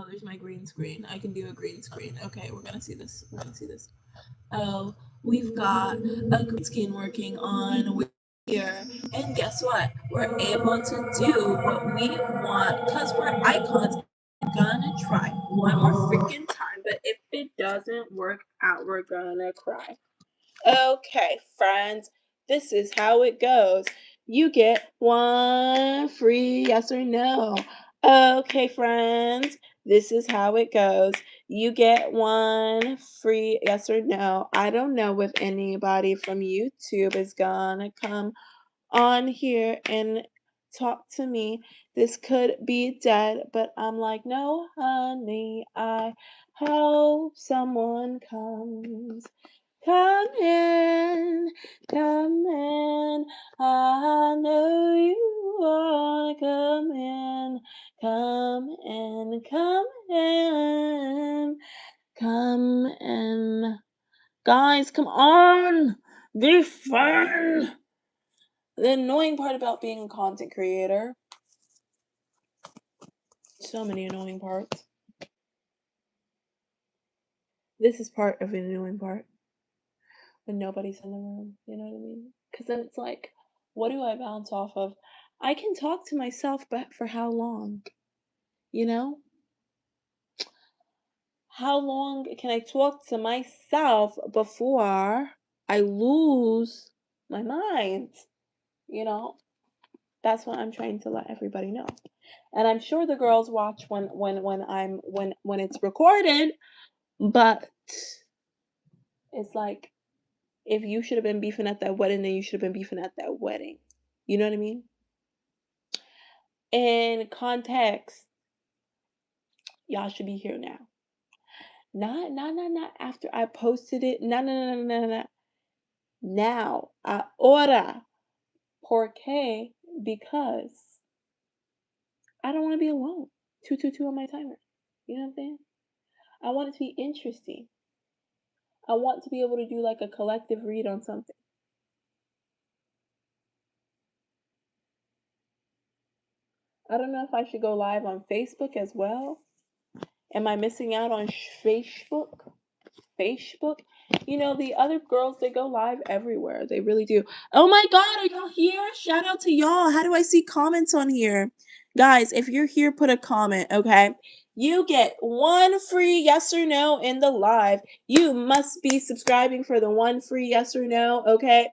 Oh, there's my green screen. I can do a green screen. Okay, we're gonna see this. We're gonna see this. Oh, we've got a green screen working on here. And guess what? We're able to do what we want because we're icons. Gonna try one more freaking time, but if it doesn't work out, we're gonna cry. Okay, friends, this is how it goes. You get one free yes or no. Okay, friends, this is how it goes. You get one free yes or no. I don't know if anybody from YouTube is gonna come on here and talk to me. This could be dead, but I'm like, no, honey, I hope someone comes. Come in, come in. I know you wanna come in, come in, come in, come in. Guys, come on, be fun. The annoying part about being a content creator, so many annoying parts. This is part of the annoying part when nobody's in the room, you know what I mean? Because then it's like, what do I bounce off of? I can talk to myself, but for how long? You know? How long can I talk to myself before I lose my mind? You know? That's what I'm trying to let everybody know. And I'm sure the girls watch when it's recorded, but it's like if you should have been beefing at that wedding, then you should have been beefing at that wedding. You know what I mean? In context, y'all should be here now. Not after I posted it. No. Now, ahora. ¿Por qué? Because I don't want to be alone. 222 on my timer. You know what I'm saying? I want it to be interesting. I want to be able to do like a collective read on something. I don't know if I should go live on Facebook as well. Am I missing out on Facebook? Facebook? You know, the other girls, they go live everywhere. They really do. Oh my God, are y'all here? Shout out to y'all. How do I see comments on here? Guys, if you're here, put a comment, okay? You get one free yes or no in the live. You must be subscribing for the one free yes or no, okay?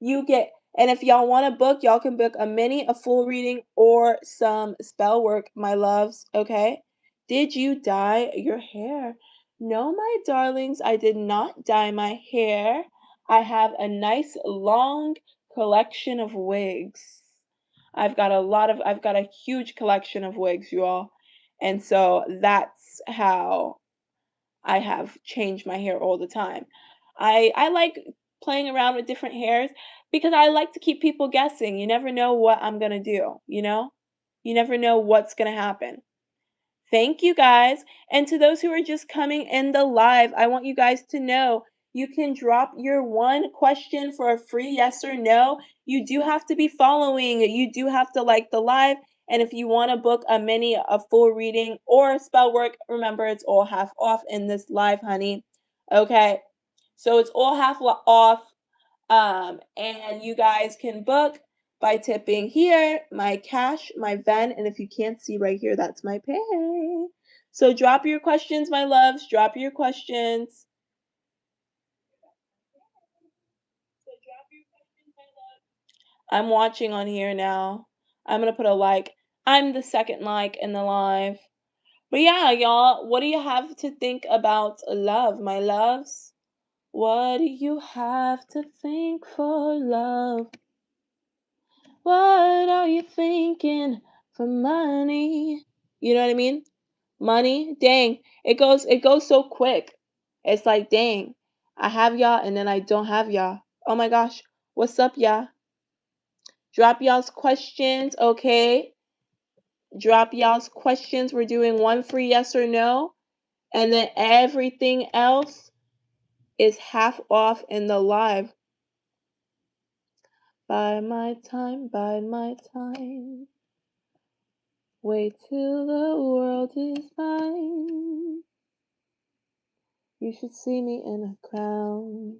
You get, and if y'all want to book, y'all can book a mini, a full reading, or some spell work, my loves, okay? Did you dye your hair? No, my darlings, I did not dye my hair. I have a nice long collection of wigs. I've got a huge collection of wigs, you all. And so that's how I have changed my hair all the time. I like playing around with different hairs because I like to keep people guessing. You never know what I'm going to do, you know? You never know what's going to happen. Thank you guys. And to those who are just coming in the live, I want you guys to know you can drop your one question for a free yes or no. You do have to be following, you do have to like the live. And if you want to book a mini, a full reading, or a spell work, remember it's all half off in this live, honey. Okay. So it's all half off. And you guys can book by tipping here, my cash, my Ven, and if you can't see right here, that's my pay. So drop your questions, my loves. Drop your questions. I'm watching on here now. I'm going to put a like. I'm the second like in the live. But yeah, y'all, what do you have to think about love, my loves? What do you have to think for love? What are you thinking for money? You know what I mean? Money, dang, it goes so quick. It's like, dang, I have y'all and then I don't have y'all. Oh my gosh, what's up, y'all? Drop y'all's questions, okay? Drop y'all's questions. We're doing one free yes or no, and then everything else is half off in the live. Bide my time, bide my time. Wait till the world is mine. You should see me in a crown.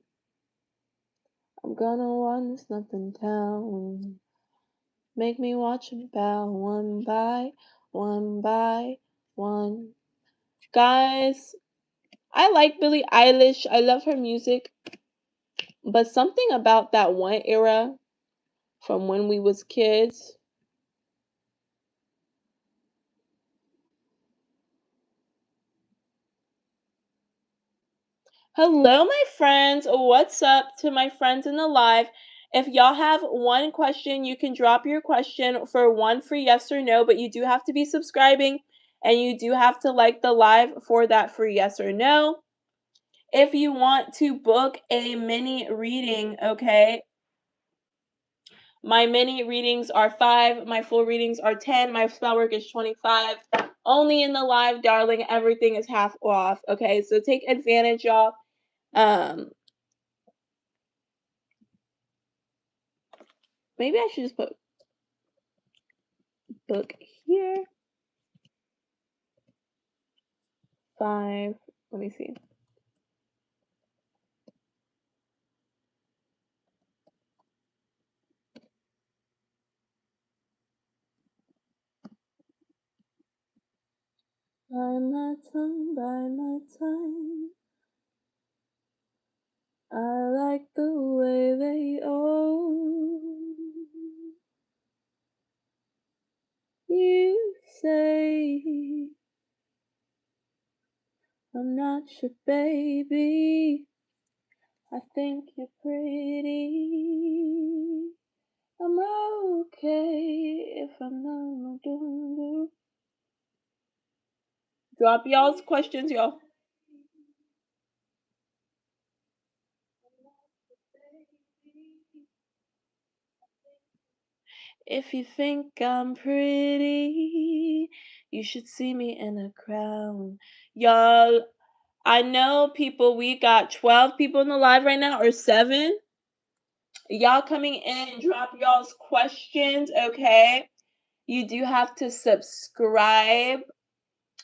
I'm gonna run this nothing town. Make me watch 'em bow one by one by one. Guys, I like Billie Eilish. I love her music. But something about that one era from when we was kids. Hello, my friends. What's up to my friends in the live? If y'all have one question, you can drop your question for one free yes or no, but you do have to be subscribing and you do have to like the live for that free yes or no. If you want to book a mini reading, okay? My mini readings are 5, my full readings are 10, my spell work is 25. Only in the live, darling, everything is half off, okay? So take advantage, y'all. Maybe I should just put book here. 5. Let me see. By my time. I like the way they own. You say I'm not your baby. I think you're pretty. I'm okay if I'm not doing. Drop y'all's questions, y'all. If you think I'm pretty, you should see me in a crown. Y'all, I know people, we got 12 people in the live right now, or 7. Y'all coming in, drop y'all's questions, okay? You do have to subscribe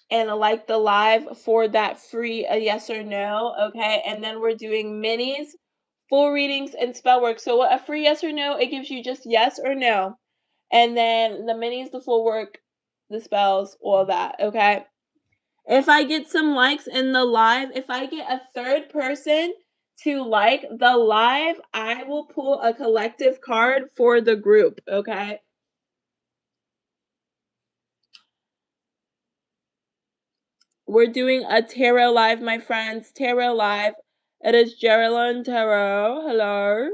and like the live for that free yes or no, okay? And then we're doing minis, full readings, and spell work. So a free yes or no, it gives you just yes or no. And then the minis, the full work, the spells, all that, okay? If I get some likes in the live, if I get a third person to like the live, I will pull a collective card for the group, okay? We're doing a tarot live, my friends. Tarot live. It is GeralynTarot. Hello.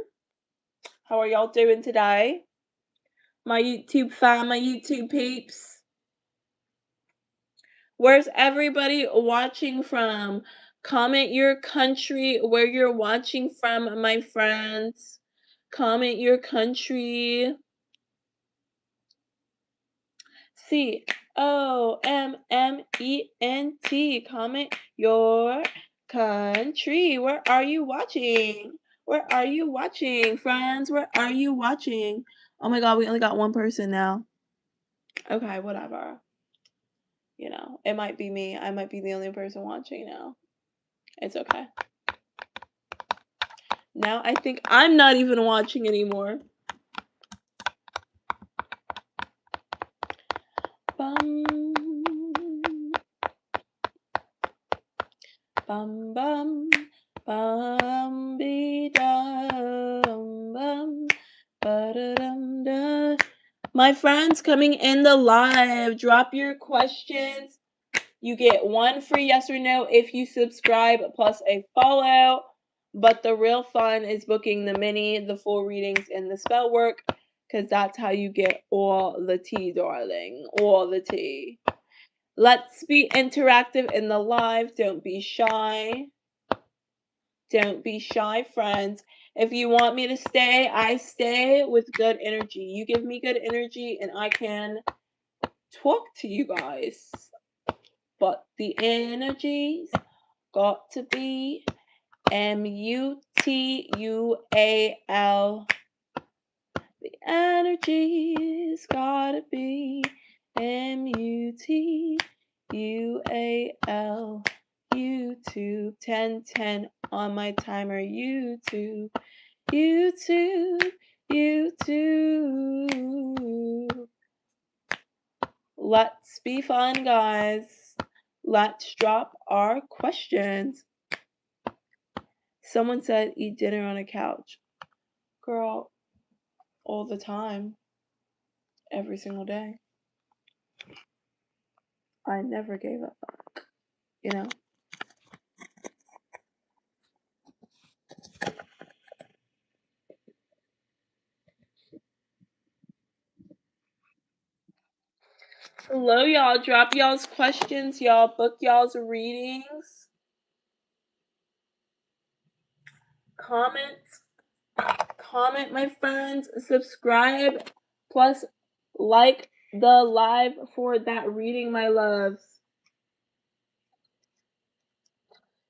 How are y'all doing today? My YouTube fam, my YouTube peeps. Where's everybody watching from? Comment your country where you're watching from, my friends. Comment your country. COMMENT. Comment your country. Where are you watching? Where are you watching, friends? Where are you watching? Oh my god, we only got one person now. Okay, whatever. You know, it might be me. I might be the only person watching now. It's okay. Now I think I'm not even watching anymore. Bum, bum, bum, bum, be dum, bum, ba-da-dum, da. My friends coming in the live, drop your questions. You get one free yes or no if you subscribe plus a follow. But the real fun is booking the mini, the full readings, and the spell work, because that's how you get all the tea, darling. All the tea. Let's be interactive in the live. Don't be shy. Don't be shy, friends. If you want me to stay, I stay with good energy. You give me good energy and I can talk to you guys. But the energy's got to be mutual. The energy's gotta be MUTUAL. YouTube 1010 on my timer. YouTube. YouTube. YouTube. Let's be fun, guys. Let's drop our questions. Someone said eat dinner on a couch. Girl, all the time. Every single day. I never gave up on it, you know? Hello, y'all. Drop y'all's questions, y'all. Book y'all's readings. Comment, my friends. Subscribe, plus like the live for that reading, my loves.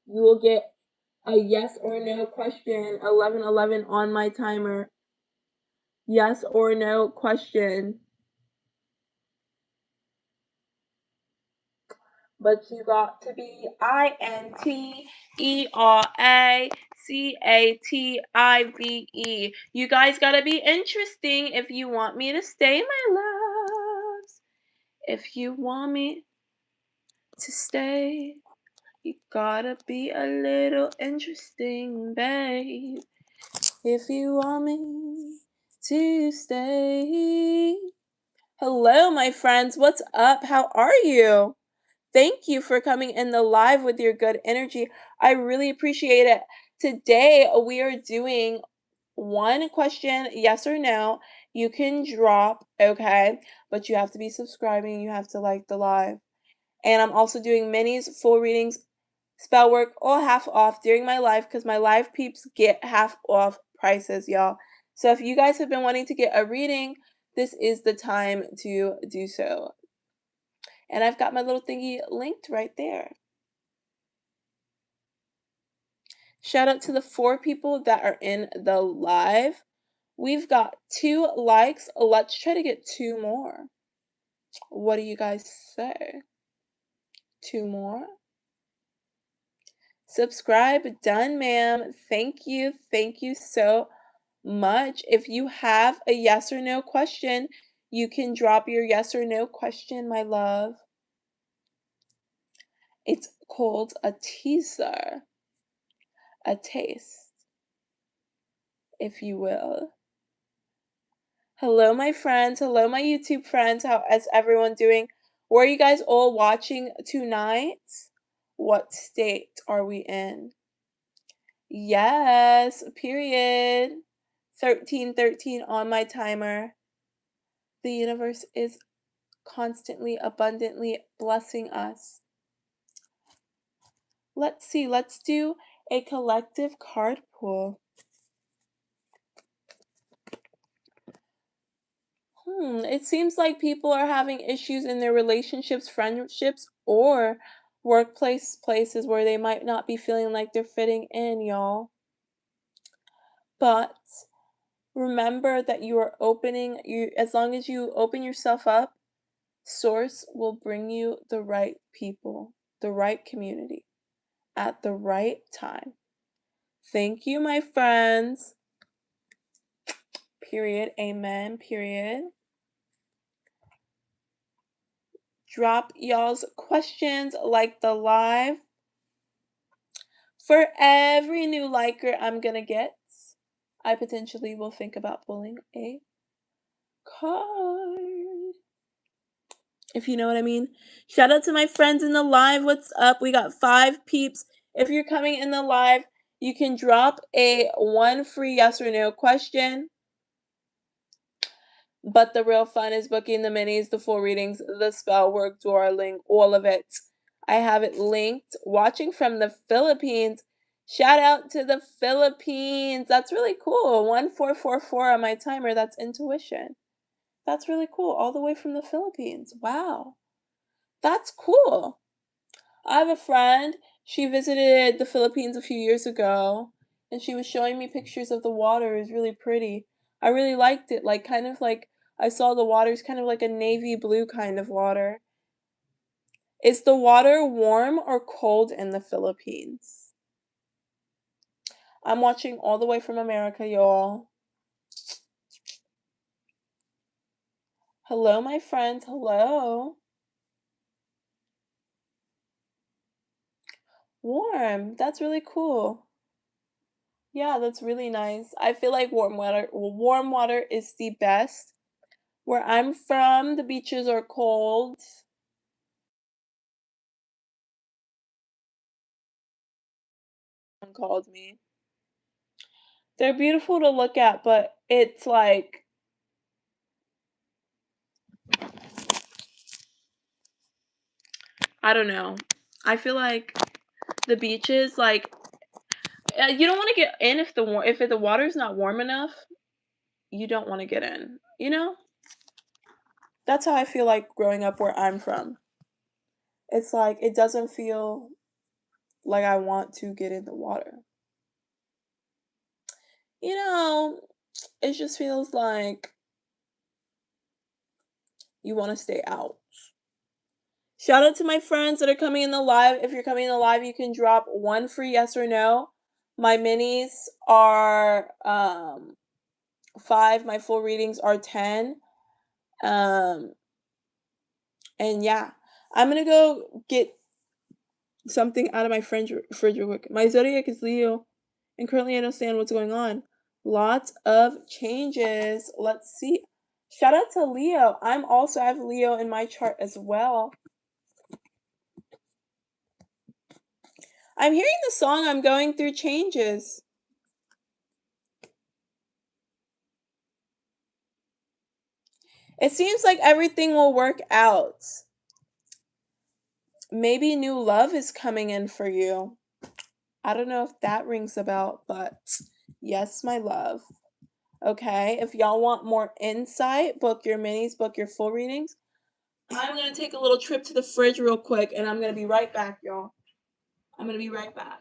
You will get a yes or no question. 11:11 on my timer. Yes or no question. But you got to be INTERACATIVE. You guys gotta be interesting if you want me to stay, my loves. If you want me to stay, you gotta be a little interesting, babe. If you want me to stay. Hello, my friends. What's up? How are you? Thank you for coming in the live with your good energy. I really appreciate it. Today, we are doing one question, yes or no. You can drop, okay? But you have to be subscribing. You have to like the live. And I'm also doing minis, full readings, spell work, all half off during my live because my live peeps get half off prices, y'all. So if you guys have been wanting to get a reading, this is the time to do so. And I've got my little thingy linked right there. Shout out to the 4 people that are in the live. We've got 2 likes. Let's try to get 2 more. What do you guys say? 2 more? Subscribe. Done, ma'am. Thank you. Thank you so much. If you have a yes or no question, you can drop your yes or no question, my love. It's called a teaser. A taste, if you will. Hello, my friends. Hello, my YouTube friends. How is everyone doing? Where are you guys all watching tonight? What state are we in? Yes, period. 1313 on my timer. The universe is constantly, abundantly blessing us. Let's see. Let's do a collective card pull. It seems like people are having issues in their relationships, friendships, or places where they might not be feeling like they're fitting in, y'all. But remember that you are as long as you open yourself up, Source will bring you the right people, the right community, at the right time. Thank you, my friends. Period. Amen. Period. Drop y'all's questions, like the live. For every new liker I'm gonna get, I potentially will think about pulling a card. If you know what I mean. Shout out to my friends in the live. What's up? We got 5 peeps. If you're coming in the live, you can drop a 1 free yes or no question. But the real fun is booking the minis, the full readings, the spell work, drawing, all of it. I have it linked. Watching from the Philippines. Shout out to the Philippines. That's really cool. 1444 on my timer. That's intuition. That's really cool. All the way from the Philippines. Wow. That's cool. I have a friend. She visited the Philippines a few years ago, and she was showing me pictures of the water. It was really pretty. I really liked it. Like, kind of like I saw the water's kind of like a navy blue kind of water. Is the water warm or cold in the Philippines? I'm watching all the way from America, y'all. Hello, my friends. Hello. Warm. That's really cool. Yeah, that's really nice. I feel like warm water is the best. Where I'm from, the beaches are cold. Someone called me. They're beautiful to look at, but it's like I don't know. I feel like the beaches, like you don't want to get in if the water's not warm enough. You don't want to get in. You know? That's how I feel like growing up where I'm from. It's like it doesn't feel like I want to get in the water. You know, it just feels like you want to stay out. Shout out to my friends that are coming in the live. If you're coming in the live, you can drop one free yes or no. My minis are 5, my full readings are 10. Um and yeah, I'm going to go get something out of my fridge real quick. My zodiac is Leo, and currently I understand what's going on. Lots of changes. Let's see. Shout out to Leo. I have Leo in my chart as well. I'm hearing the song I'm going through changes. It seems like everything will work out. Maybe new love is coming in for you. I don't know if that rings a bell, but yes, my love. Okay, if y'all want more insight, book your minis, book your full readings. I'm going to take a little trip to the fridge real quick, and I'm going to be right back, y'all. I'm going to be right back.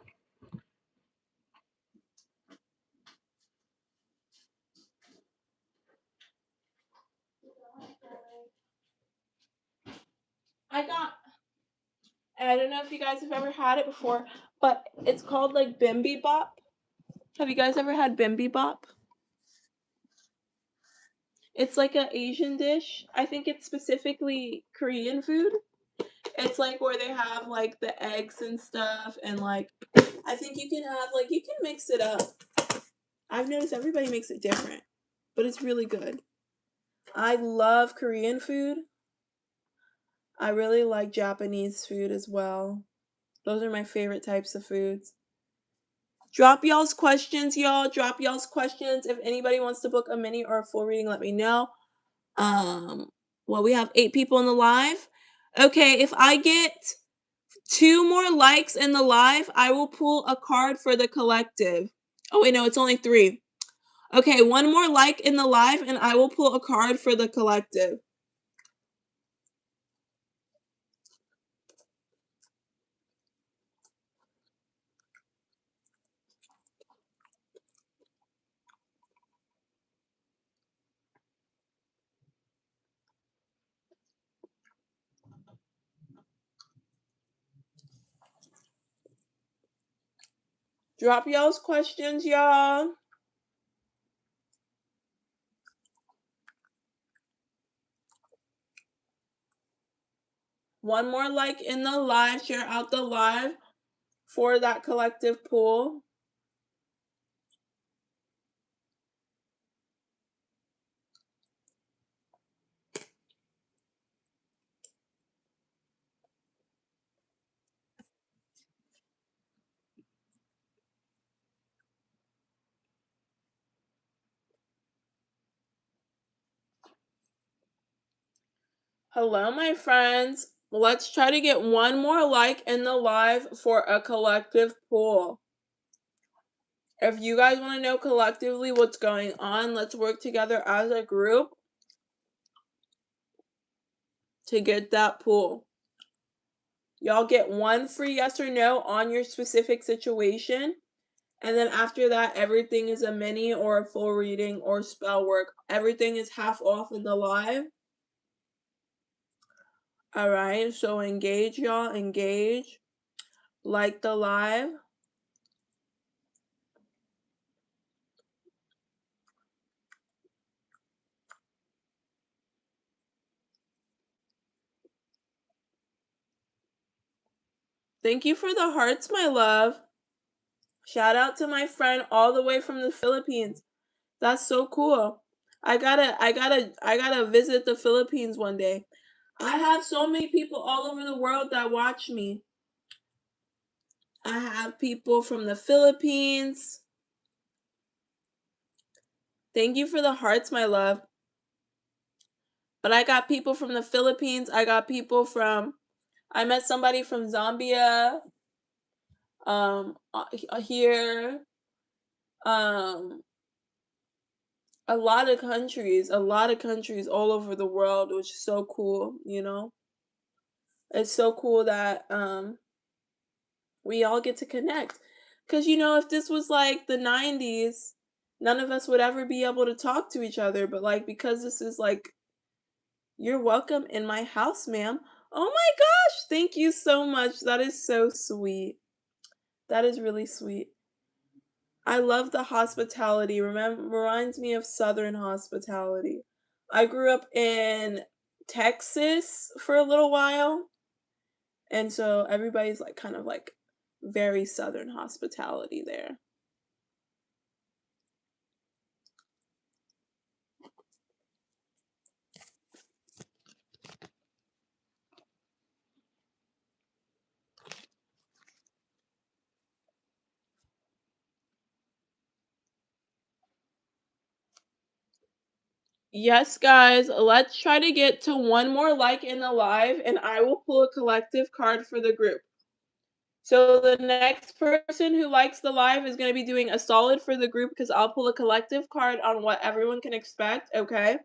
I don't know if you guys have ever had it before, but it's called like Bimbi Bop. Have you guys ever had Bimbi Bop? It's like an Asian dish. I think it's specifically Korean food. It's like where they have like the eggs and stuff, and like I think you can have like you can mix it up. I've noticed everybody makes it different, but it's really good. I love Korean food. I really like Japanese food as well. Those are my favorite types of foods. Drop y'all's questions, y'all. Drop y'all's questions. If anybody wants to book a mini or a full reading, let me know. Well, we have 8 people in the live. Okay, if I get 2 more likes in the live, I will pull a card for the collective. Oh, wait, no, it's only 3. Okay, 1 more like in the live, and I will pull a card for the collective. Drop y'all's questions, y'all. One more like in the live, share out the live for that collective pool. Hello, my friends. Let's try to get 1 more like in the live for a collective pool. If you guys want to know collectively what's going on, let's work together as a group to get that pool. Y'all get 1 free yes or no on your specific situation. And then after that, everything is a mini or a full reading or spell work. Everything is half off in the live. All right, so engage, y'all. Engage. Like the live. Thank you for the hearts, my love. Shout out to my friend all the way from the Philippines. That's so cool. I gotta visit the Philippines one day. I have so many people all over the world that watch me. I have people from the Philippines. Thank you for the hearts, my love. But I got people from the Philippines. I got people from, I met somebody from Zambia, here, um, a lot of countries all over the world, which is so cool, you know? It's so cool that, we all get to connect. Because, you know, if this was like the 90s, none of us would ever be able to talk to each other. But, like, because this is like, you're welcome in my house, ma'am. Oh my gosh, thank you so much. That is so sweet. That is really sweet. I love the hospitality. Reminds me of Southern hospitality. I grew up in Texas for a little while, and so everybody's like kind of like very Southern hospitality there. Yes, guys, let's try to get to one more like in the live, and I will pull a collective card for the group. So the next person who likes the live is going to be doing a solid for the group because I'll pull a collective card on what everyone can expect, okay?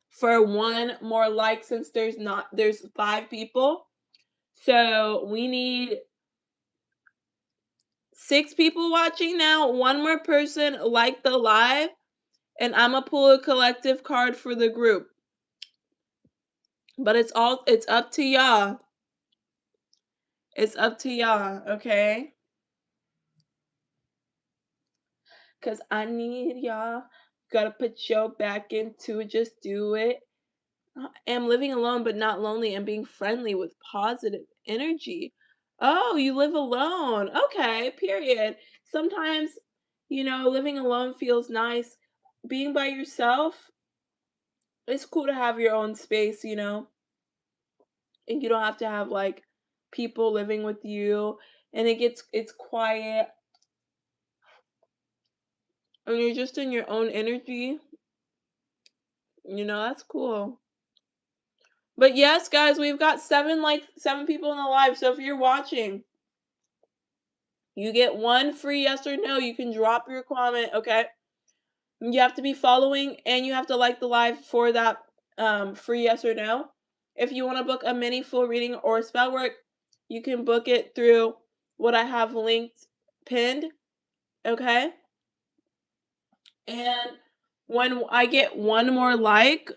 For one more like, since there's 5 people. So we need 6 people watching now. One more person like the live, and I'm gonna pull a collective card for the group. But it's up to y'all. It's up to y'all, okay? Cause I need y'all. Gotta put your back into it. Just do it. Am living alone but not lonely and being friendly with positive energy. Oh, you live alone. Okay, period. Sometimes, you know, living alone feels nice. Being by yourself, it's cool to have your own space, you know, and you don't have to have like people living with you, and it's quiet and you're just in your own energy. You know, that's cool. But yes, guys, we've got 7 people in the live. So if you're watching, you get one free yes or no. You can drop your comment, okay? You have to be following and you have to like the live for that free yes or no. If you want to book a mini full reading or spell work, you can book it through what I have linked pinned, okay? And when I get one more like,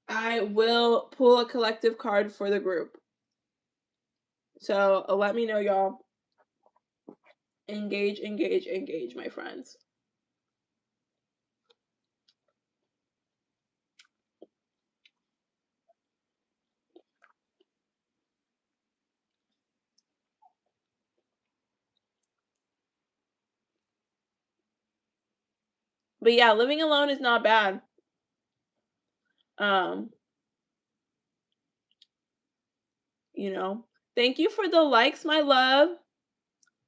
I will pull a collective card for the group. So let me know, y'all. Engage, engage, engage, my friends. But yeah, living alone is not bad. Um, you know. Thank you for the likes, my love.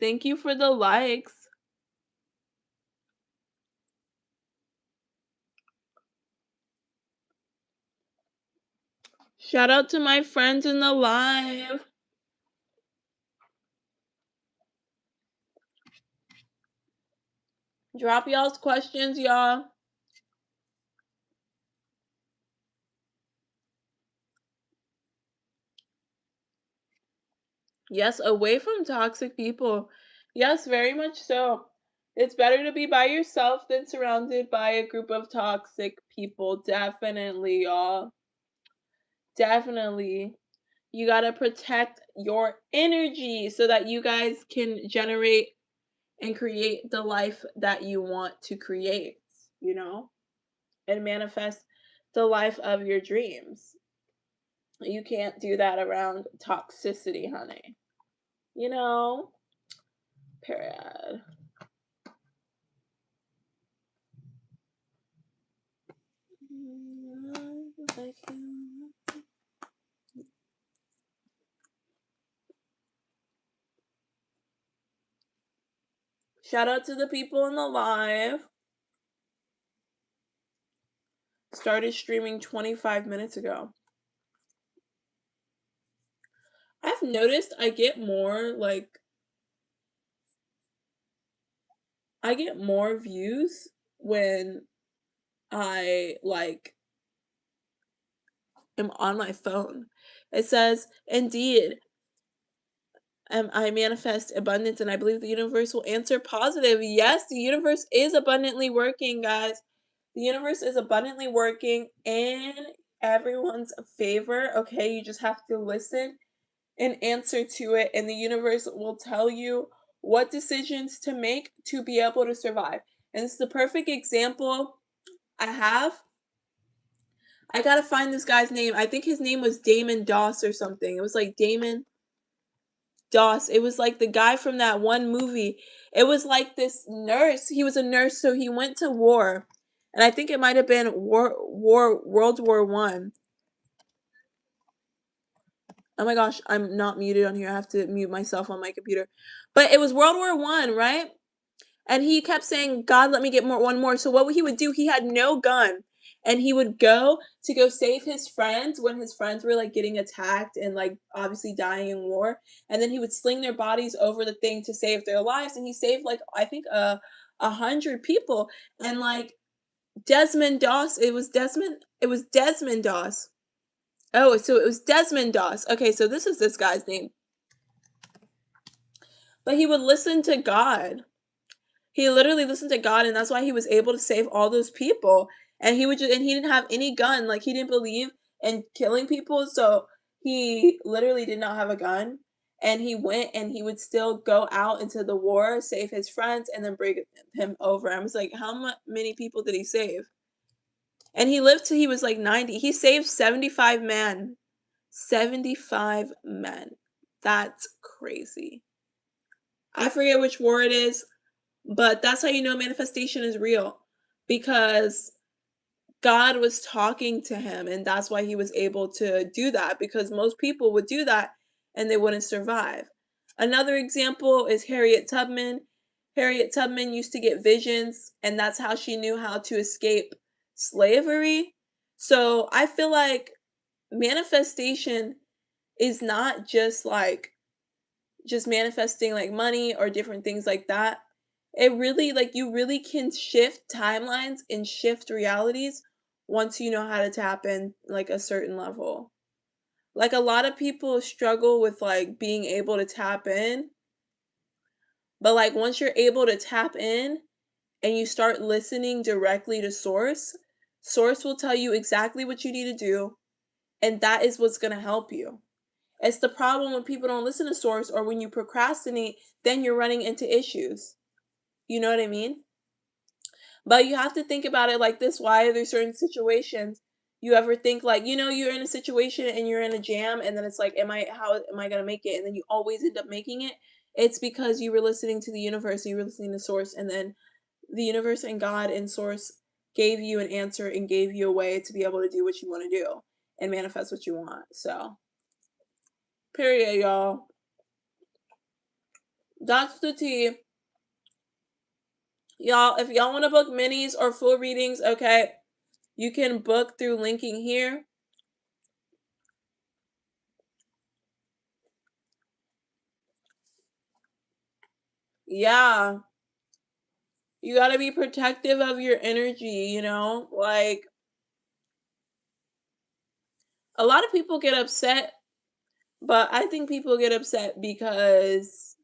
Thank you for the likes. Shout out to my friends in the live. Drop y'all's questions, y'all. Yes, away from toxic people. Yes, very much so. It's better to be by yourself than surrounded by a group of toxic people. Definitely, y'all. Definitely. You gotta protect your energy so that you guys can generate and create the life that you want to create, you know, and manifest the life of your dreams. You can't do that around toxicity, honey. You know? Period. Shout out to the people in the live. Started streaming 25 minutes ago. I've noticed I get more views when I am on my phone. It says, "Indeed, I manifest abundance and I believe the universe will answer positive." Yes, the universe is abundantly working, guys. The universe is abundantly working in everyone's favor. Okay, you just have to listen and answer to it, and the universe will tell you what decisions to make to be able to survive. And this is the perfect example I have. I gotta find this guy's name. I think his name was Damon Doss or something. It was like Damon Doss. It was like the guy from that one movie. It was like this nurse. He was a nurse, so he went to war. And I think it might have been World War One. Oh my gosh, I'm not muted on here. I have to mute myself on my computer. But it was World War One, right? And he kept saying, "God, let me get one more." So what he would do, he had no gun, and he would go to go save his friends when his friends were like getting attacked and like obviously dying in war. And then he would sling their bodies over the thing to save their lives. And he saved like I think 100 people. And like Desmond Doss, it was Desmond Doss. Oh, so it was Desmond Doss. Okay, so this is this guy's name. But he would listen to God. He literally listened to God, and that's why he was able to save all those people. And he didn't have any gun. Like he didn't believe in killing people, so he literally did not have a gun. And he went and he would still go out into the war, save his friends, and then bring him over. I was like, how many people did he save? And he lived till he was like 90. He saved 75 men. 75 men. That's crazy. I forget which war it is, but that's how you know manifestation is real, because God was talking to him, and that's why he was able to do that, because most people would do that and they wouldn't survive. Another example is Harriet Tubman. Harriet Tubman used to get visions, and that's how she knew how to escape slavery. So I feel like manifestation is not just manifesting like money or different things like that. It really you really can shift timelines and shift realities once you know how to tap in like a certain level. Like a lot of people struggle with like being able to tap in, but like once you're able to tap in and you start listening directly to source, source will tell you exactly what you need to do, and that is what's going to help you. It's the problem when people don't listen to source, or when you procrastinate, then you're running into issues. You know what I mean? But you have to think about it like this. Why are there certain situations you ever think like, you're in a situation and you're in a jam, and then it's like, how am I going to make it? And then you always end up making it. It's because you were listening to the universe, you were listening to source, and then the universe and God and source gave you an answer and gave you a way to be able to do what you want to do and manifest what you want. So, period, y'all. That's the tea. Y'all, if y'all want to book minis or full readings, okay, you can book through linking here. Yeah. You got to be protective of your energy, Like, a lot of people get upset But I think people get upset because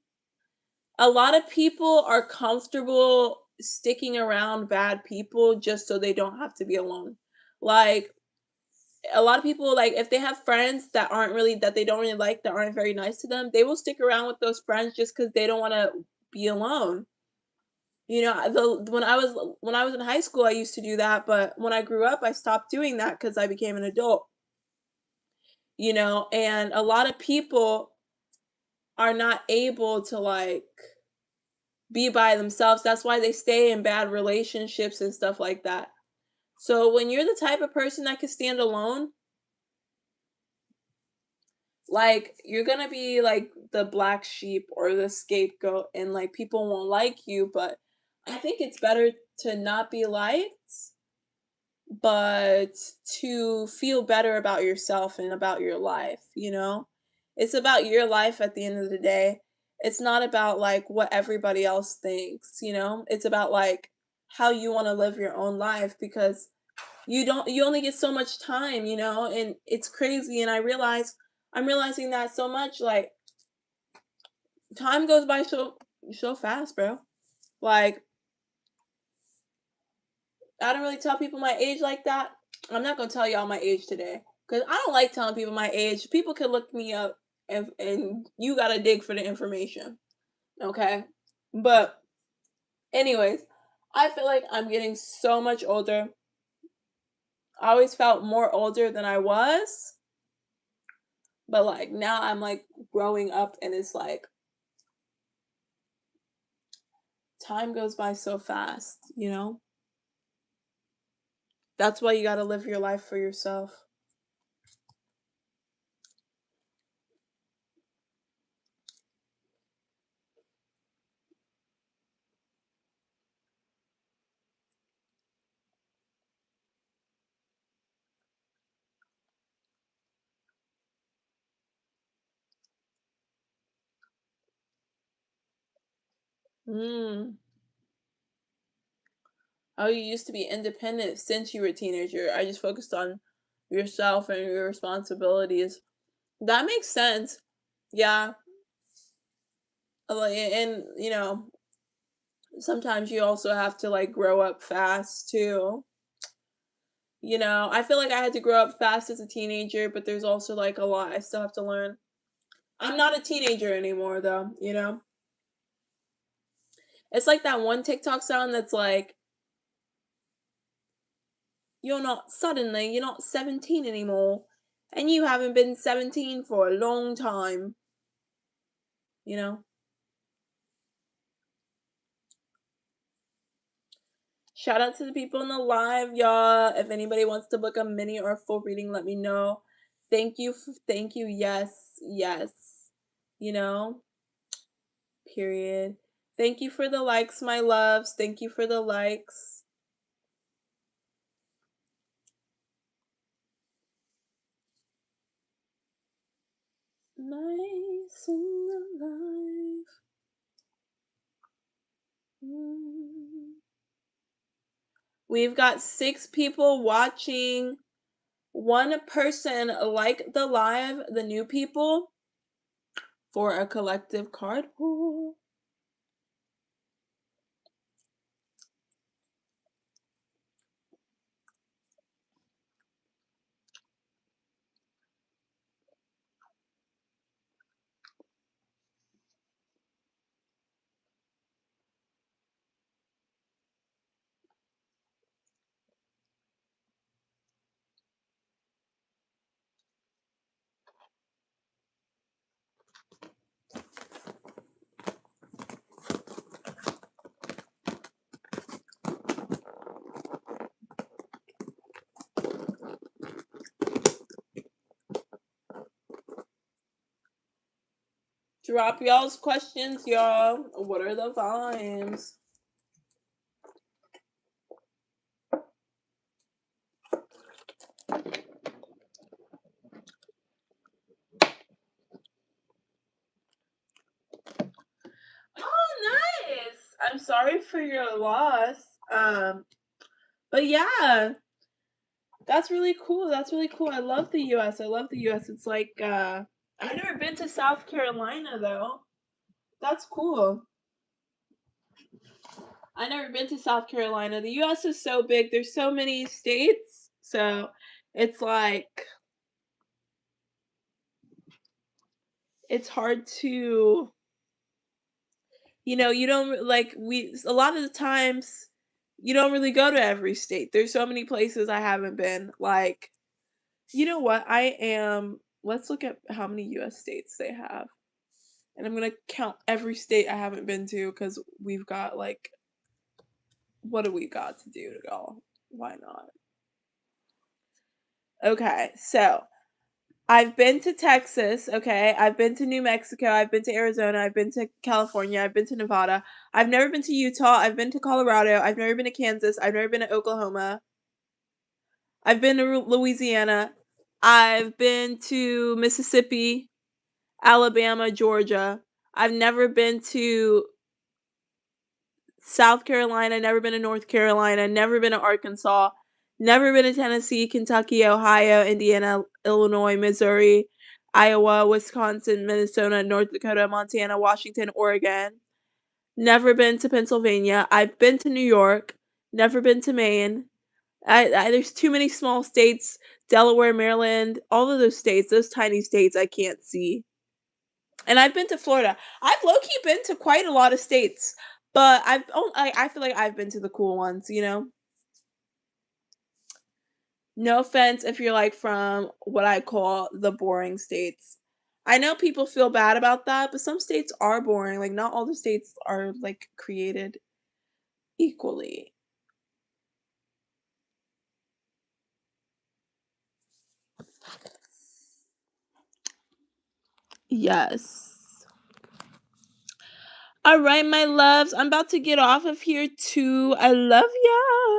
a lot of people are comfortable sticking around bad people just so they don't have to be alone. Like, a lot of people, like, if they have friends that they don't really like, that aren't very nice to them, they will stick around with those friends just because they don't wanna be alone. You know, when I was in high school, I used to do that, but when I grew up, I stopped doing that because I became an adult, and a lot of people are not able to, like, be by themselves. That's why they stay in bad relationships and stuff like that. So when you're the type of person that can stand alone, like, you're gonna be like the black sheep or the scapegoat, and like people won't like you, but I think it's better to not be liked, but to feel better about yourself and about your life. It's about your life at the end of the day. It's not about like what everybody else thinks. It's about like how you want to live your own life, because you only get so much time, and it's crazy. And I'm realizing that so much, like, time goes by so fast, bro. Like, I don't really tell people my age like that. I'm not gonna tell y'all my age today because I don't like telling people my age. People can look me up, and you gotta dig for the information. Okay, but anyways, I feel like I'm getting so much older. I always felt more older than I was, but like now I'm like growing up, and it's like time goes by so fast. That's why you gotta live your life for yourself. Mm. Oh, you used to be independent since you were a teenager. I just focused on yourself and your responsibilities. That makes sense. Yeah. Like, and sometimes you also have to like grow up fast too. I feel like I had to grow up fast as a teenager, but there's also like a lot I still have to learn. I'm not a teenager anymore though. It's like that one TikTok sound that's like, you're not 17 anymore, and you haven't been 17 for a long time, you know? Shout out to the people in the live, y'all. If anybody wants to book a mini or a full reading, let me know. Thank you. Yes, yes. You know, period. Thank you for the likes, my loves. Thank you for the likes. Nice and alive. Mm. We've got 6 people watching. One person like the live, the new people, for a collective card pool. Drop y'all's questions, y'all. What are the vibes? Oh, nice. I'm sorry for your loss. But yeah, that's really cool. That's really cool. I love the US. I love the US. It's like I've never been to South Carolina though. That's cool. I've never been to South Carolina. The US is so big. There's so many states. So it's like it's hard to, you don't like we a lot of the times you don't really go to every state. There's so many places I haven't been. Like, you know what? Let's look at how many US states they have. And I'm going to count every state I haven't been to cuz we've got like what do we got to do to go? Why not? Okay. So, I've been to Texas, okay? I've been to New Mexico, I've been to Arizona, I've been to California, I've been to Nevada. I've never been to Utah, I've been to Colorado, I've never been to Kansas, I've never been to Oklahoma. I've been to Louisiana. I've been to Mississippi, Alabama, Georgia. I've never been to South Carolina, never been to North Carolina, never been to Arkansas, never been to Tennessee, Kentucky, Ohio, Indiana, Illinois, Missouri, Iowa, Wisconsin, Minnesota, North Dakota, Montana, Washington, Oregon. Never been to Pennsylvania. I've been to New York, never been to Maine. There's too many small states, Delaware, Maryland, all of those states, those tiny states I can't see. And I've been to Florida. I've low key been to quite a lot of states, but I feel like I've been to the cool ones, you know? No offense if you're like from what I call the boring states. I know people feel bad about that, but some states are boring. Like not all the states are like created equally. Yes. All right, my loves. I'm about to get off of here too. I love ya.